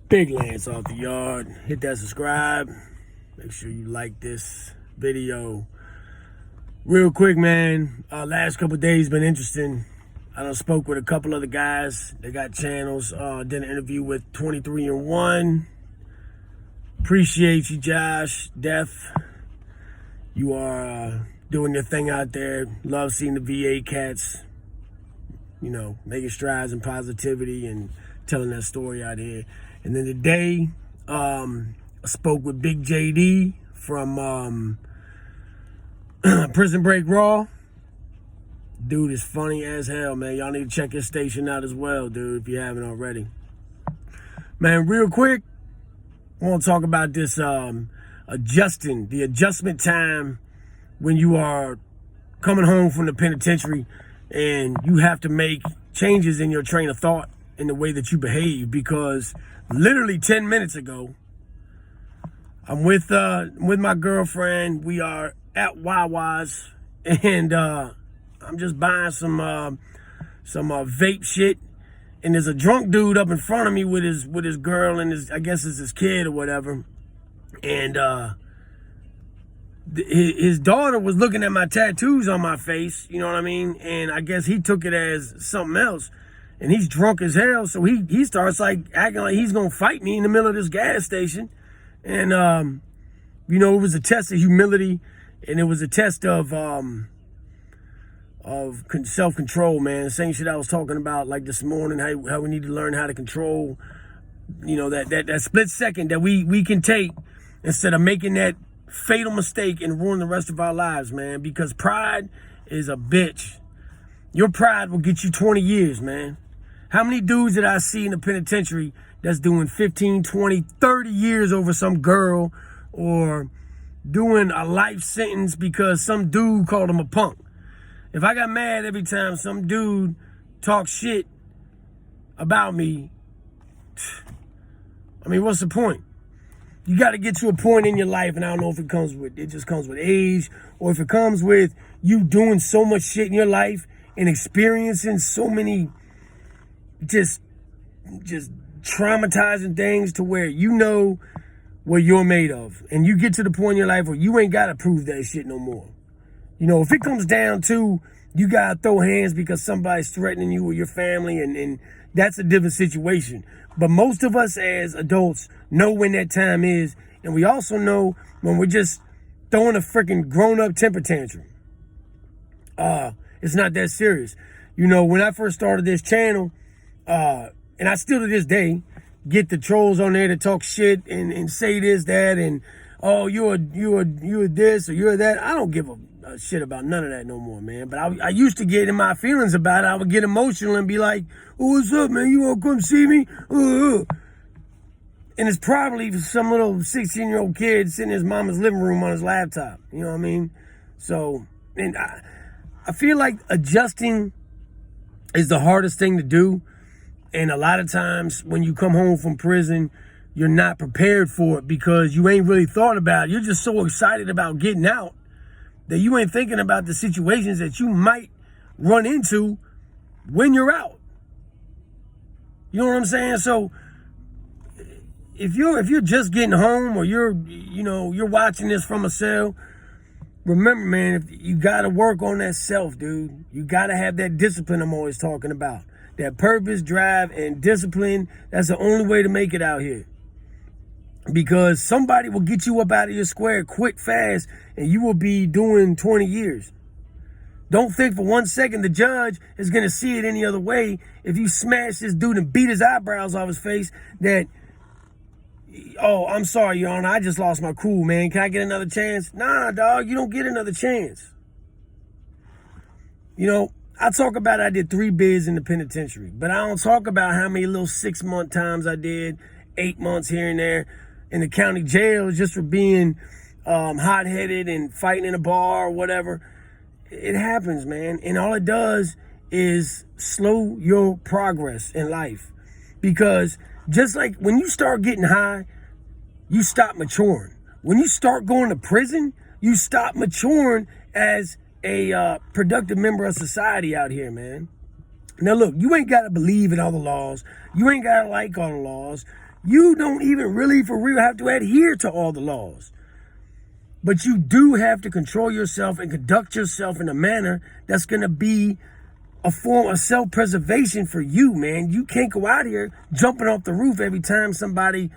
Big Lance off the yard. Hit that subscribe. Make sure you like this video. Real quick, man. Last couple of days been interesting. I done spoke with a couple other guys. They got channels. Did an interview with 23 and 1. Appreciate you, Josh, Def. You are doing your thing out there. Love seeing the VA cats, you know, making strides in positivity and telling that story out here. And then today, I spoke with Big JD from Prison Break Raw. Dude is funny as hell, man. Y'all need to check his station out as well, dude, if you haven't already. Man, real quick, I want to talk about this the adjustment time when you are coming home from the penitentiary and you have to make changes in your train of thought in the way that you behave, because literally 10 minutes ago, I'm with my girlfriend. We are at Wawa's, and I'm just buying some vape shit, and there's a drunk dude up in front of me with his girl and I guess it's his kid or whatever, and his daughter was looking at my tattoos on my face, you know what I mean? And I guess he took it as something else. And he's drunk as hell, so he starts like acting like he's gonna fight me in the middle of this gas station. And you know, it was a test of humility, and it was a test of self-control, man. The same shit I was talking about like this morning, how we need to learn how to control, you know, that split second that we can take instead of making that fatal mistake and ruin the rest of our lives, man. Because pride is a bitch. Your pride will get you 20 years, man. How many dudes did I see in the penitentiary that's doing 15, 20, 30 years over some girl, or doing a life sentence because some dude called him a punk? If I got mad every time some dude talks shit about me, I mean, what's the point? You got to get to a point in your life, and I don't know if it just comes with age, or if it comes with you doing so much shit in your life and experiencing so many just traumatizing things to where you know what you're made of. And you get to the point in your life where you ain't got to prove that shit no more. You know, if it comes down to you got to throw hands because somebody's threatening you or your family, and that's a different situation. But most of us as adults know when that time is, and we also know when we're just throwing a freaking grown-up temper tantrum. It's not that serious. You know, when I first started this channel, and I still to this day get the trolls on there to talk shit and say this, that, and oh, you're this or you're that. I don't give a shit about none of that no more, man. But I used to get in my feelings about it. I would get emotional and be like, oh, what's up, man? You want to come see me? And it's probably some little 16-year-old kid sitting in his mama's living room on his laptop. You know what I mean? So, and I feel like adjusting is the hardest thing to do. And a lot of times when you come home from prison, you're not prepared for it because you ain't really thought about it. You're just so excited about getting out that you ain't thinking about the situations that you might run into when you're out. You know what I'm saying? So if you're just getting home, or you're watching this from a cell, remember, man, you got to work on that self, dude. You got to have that discipline I'm always talking about. That purpose, drive, and discipline, that's the only way to make it out here. Because somebody will get you up out of your square quick, fast, and you will be doing 20 years. Don't think for 1 second the judge is going to see it any other way. If you smash this dude and beat his eyebrows off his face, that, oh, I'm sorry, Your Honor, I just lost my cool, man. Can I get another chance? Nah, dog, you don't get another chance. You know, I talk about I did 3 bids in the penitentiary, but I don't talk about how many little 6-month times I did, 8 months here and there in the county jail just for being hot-headed and fighting in a bar or whatever. It happens, man. And all it does is slow your progress in life. Because just like when you start getting high, you stop maturing. When you start going to prison, you stop maturing as a productive member of society out here, man. Now, look, you ain't got to believe in all the laws. You ain't got to like all the laws. You don't even really for real have to adhere to all the laws. But you do have to control yourself and conduct yourself in a manner that's going to be a form of self-preservation for you, man. You can't go out here jumping off the roof every time somebody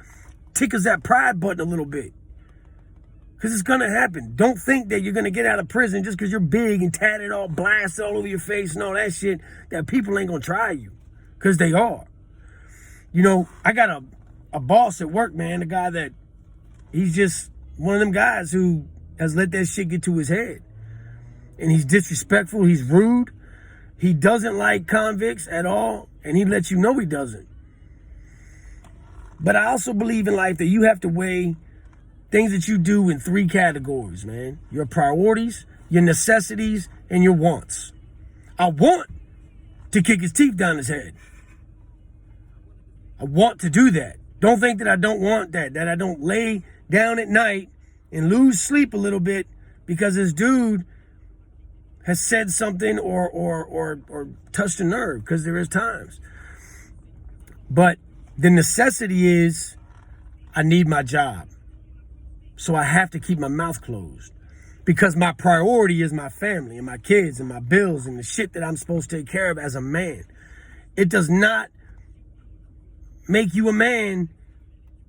tickles that pride button a little bit. Because it's going to happen. Don't think that you're going to get out of prison just because you're big and tatted all blasted all over your face and all that shit, that people ain't going to try you. Because they are. You know, I got a boss at work, man, a guy that he's just one of them guys who has let that shit get to his head. And he's disrespectful. He's rude. He doesn't like convicts at all. And he lets you know he doesn't. But I also believe in life that you have to weigh things that you do in 3 categories, man. Your priorities, your necessities, and your wants. I want to kick his teeth down his head. I want to do that. Don't think that I don't want that I don't lay down at night and lose sleep a little bit because this dude has said something or touched a nerve, because there is times. But the necessity is I need my job. So I have to keep my mouth closed because my priority is my family and my kids and my bills and the shit that I'm supposed to take care of as a man. It does not make you a man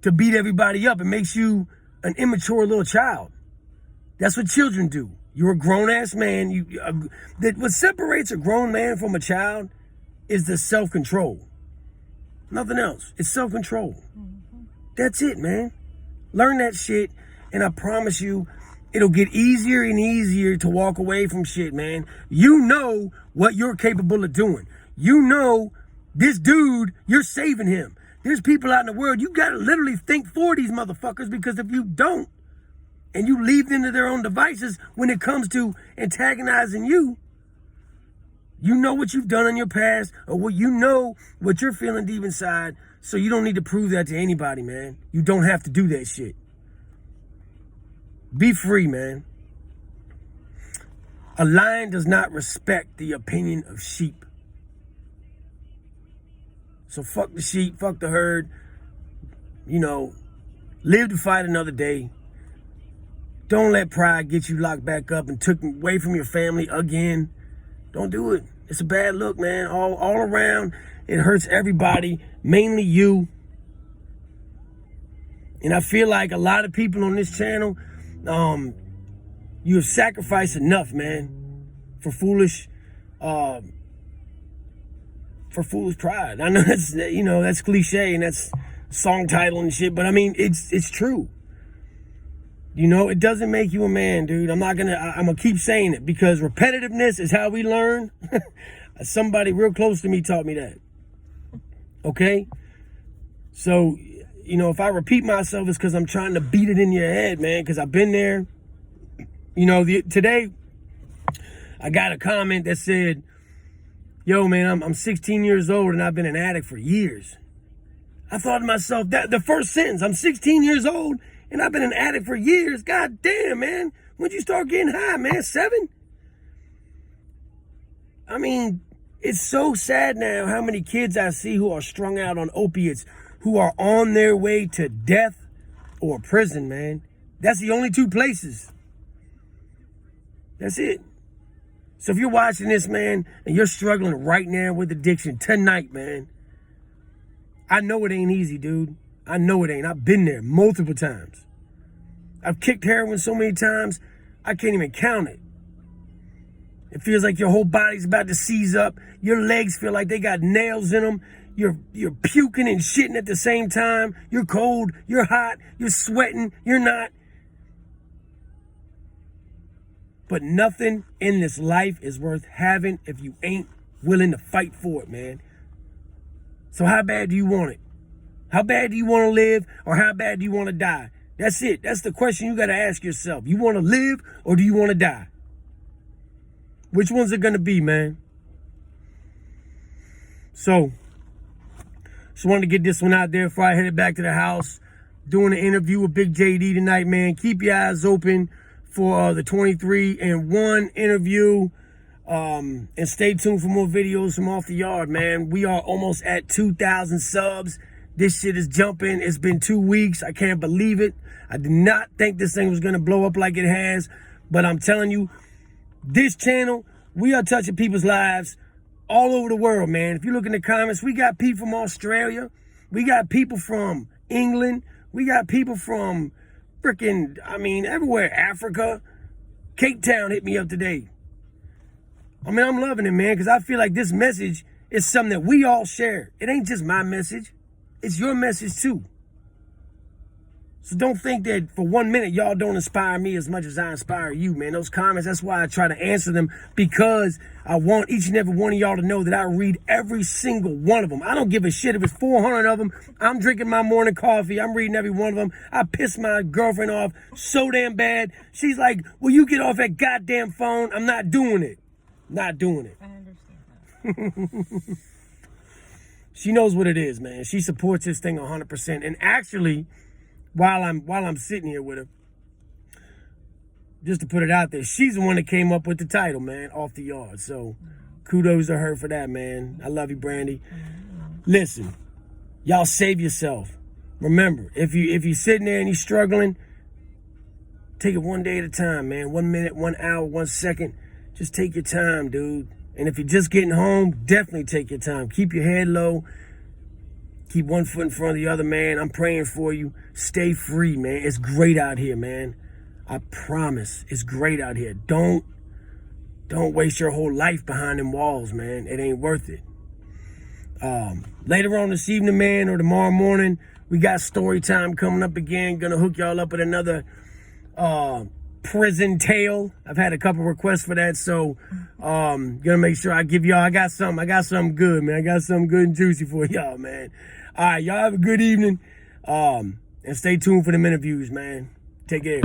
to beat everybody up. It makes you an immature little child. That's what children do. You're a grown-ass man. What separates a grown man from a child is the self-control. Nothing else. It's self-control. That's it, man. Learn that shit, and I promise you, it'll get easier and easier to walk away from shit, man. You know what you're capable of doing. You know this dude, you're saving him. There's people out in the world, you gotta literally think for these motherfuckers, because if you don't, and you leave them to their own devices when it comes to antagonizing you, you know what you've done in your past, or what you know what you're feeling deep inside, so you don't need to prove that to anybody, man. You don't have to do that shit. Be free, man. A lion does not respect the opinion of sheep. So fuck the sheep, fuck the herd. You know, live to fight another day. Don't let pride get you locked back up and took away from your family again. Don't do it. It's a bad look, man. All around, it hurts everybody, mainly you. And I feel like a lot of people on this channel, you have sacrificed enough, man, for foolish pride. I know that's cliche and that's song title and shit, but I mean, it's true. You know, it doesn't make you a man, dude. I'm gonna keep saying it, because repetitiveness is how we learn. Somebody real close to me taught me that. Okay? So, you know, if I repeat myself, it's because I'm trying to beat it in your head, man, because I've been there. You know, today I got a comment that said, yo, man, I'm 16 years old and I've been an addict for years. I thought to myself, that the first sentence, I'm 16 years old and I've been an addict for years. God damn, man. When'd you start getting high, man? 7? I mean, it's so sad now how many kids I see who are strung out on opiates, who are on their way to death or prison, man. That's the only 2 places. That's it. So if you're watching this, man, and you're struggling right now with addiction tonight, man, I know it ain't easy, dude. I know it ain't. I've been there multiple times. I've kicked heroin so many times, I can't even count it. It feels like your whole body's about to seize up. Your legs feel like they got nails in them. You're puking and shitting at the same time. You're cold, you're hot, you're sweating, you're not. But nothing in this life is worth having if you ain't willing to fight for it, man. So how bad do you want it? How bad do you want to live, or how bad do you want to die? That's it. That's the question you got to ask yourself. You want to live, or do you want to die? Which one's it going to be, man? So, just wanted to get this one out there before I headed back to the house. Doing an interview with Big JD tonight, man. Keep your eyes open for the 23-and-1 interview. And stay tuned for more videos from Off the Yard, man. We are almost at 2,000 subs. This shit is jumping. It's been 2 weeks. I can't believe it. I did not think this thing was going to blow up like it has. But I'm telling you, this channel, we are touching people's lives all over the world, man. If you look in the comments, we got people from Australia. We got people from England. We got people from freaking, everywhere. Africa. Cape Town hit me up today. I'm loving it, man, because I feel like this message is something that we all share. It ain't just my message. It's your message, too. So don't think that for 1 minute y'all don't inspire me as much as I inspire you, man. Those comments, that's why I try to answer them, because I want each and every one of y'all to know that I read every single one of them. I don't give a shit if it's 400 of them. I'm drinking my morning coffee. I'm reading every one of them. I pissed my girlfriend off so damn bad. She's like, will you get off that goddamn phone? I'm not doing it. Not doing it. I understand that. She knows what it is, man. She supports this thing 100%. And actually, while I'm sitting here with her, just to put it out there, she's the one that came up with the title, man, Off the Yard. So kudos to her for that, man. I love you, Brandy. Listen, y'all save yourself. Remember, if you're sitting there and you're struggling, take it one day at a time, man. 1 minute, 1 hour, 1 second. Just take your time, dude. And if you're just getting home, definitely take your time. Keep your head low. Keep one foot in front of the other, man. I'm praying for you. Stay free, man. It's great out here, man. I promise. It's great out here. Don't waste your whole life behind them walls, man. It ain't worth it. Later on this evening, man, or tomorrow morning, we got story time coming up again. Gonna hook y'all up with another prison tale. I've had a couple requests for that, so gonna make sure I give y'all. I got something good, man. I got something good and juicy for y'all, man. All right, y'all have a good evening, and stay tuned for them interviews, man. Take care.